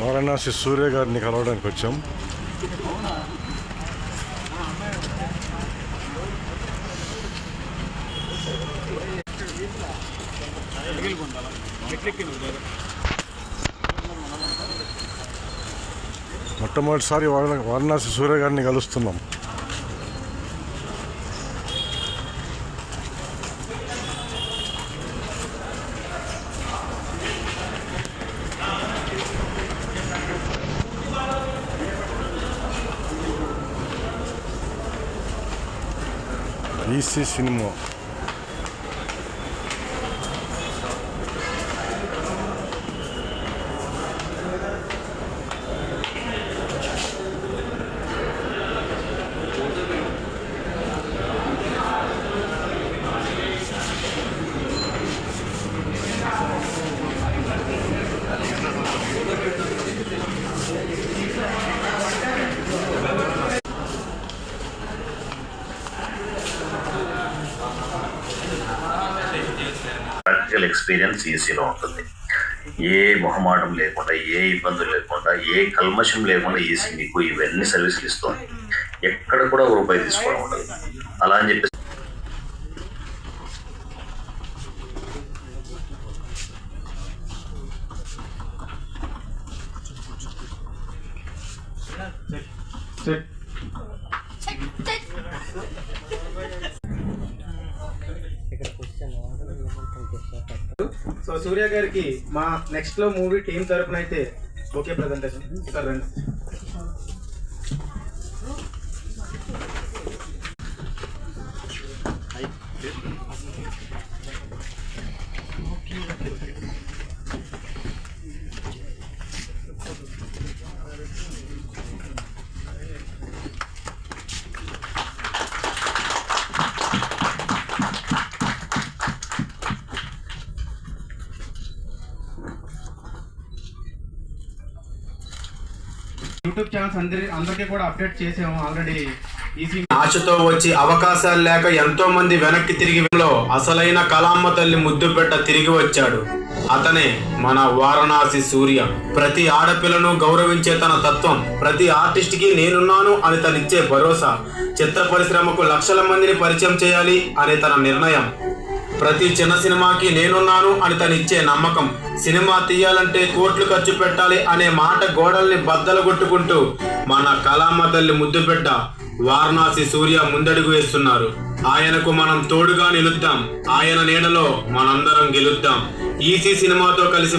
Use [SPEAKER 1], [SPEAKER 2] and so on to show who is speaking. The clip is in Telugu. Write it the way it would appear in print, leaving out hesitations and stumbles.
[SPEAKER 1] వారణాసి సూర్య గారిని కలవడానికి వచ్చాం. మొట్టమొదటిసారి వారణాసి సూర్య గారిని కలుస్తున్నాం. ఈసీ సినిమా
[SPEAKER 2] ప్రాక్టికల్ ఎక్స్పీరియన్స్ ఈసీలో ఉంటుంది. ఏ మొహమాటం లేకుండా, ఏ ఇబ్బందులు లేకుండా, ఏ కల్మషం లేకుండా ఈసీ మీకు ఇవన్నీ సర్వీసులు ఇస్తుంది. ఎక్కడ కూడా రూపాయి తీసుకోవడం ఉండదు. అలా అని చెప్పి
[SPEAKER 3] సో సూర్య గారికి మా నెక్స్ట్ లో మూవీ టీం తరపున అయితే ఓకే ప్రెజెంటేషన్ సార్ రండి. యూట్యూబ్ ఛానల్స్ అందరికీ కూడా అప్డేట్ చేసాము ఆల్రెడీ.
[SPEAKER 4] ఆశతో వచ్చి అవకాశాలు లేక ఎంతో మంది వెనక్కి తిరిగి అసలైన కళామ్మ తల్లి ముద్దుపెట్ట తిరిగి వచ్చాడు. అతనే మన వారణాసి సూర్య. ప్రతి ఆడపిల్లను గౌరవించే తన తత్వం, ప్రతి ఆర్టిస్ట్ కి నేనున్నాను అని తనిచ్చే భరోసా, చిత్ర పరిశ్రమకు లక్షల మందిని పరిచయం చేయాలి అనే తన నిర్ణయం, ప్రతి చిన్న సినిమాకి నేనున్నాను అని తనిచ్చే నమ్మకం, సినిమా తీయాలంటే కోట్లు ఖర్చు పెట్టాలి అనే మాట గోడల్ని బద్దలు కొట్టుకుంటూ మన కళామ్మ తల్లి ముద్దుబిడ్డ వారణాసి సూర్య ముందడుగు వేస్తున్నారు. ఆయనకు మనం తోడుగా నిలుద్దాం. ఆయన నీడలో మనందరం గెలుద్దాం. ఈసీ సినిమాతో కలిసి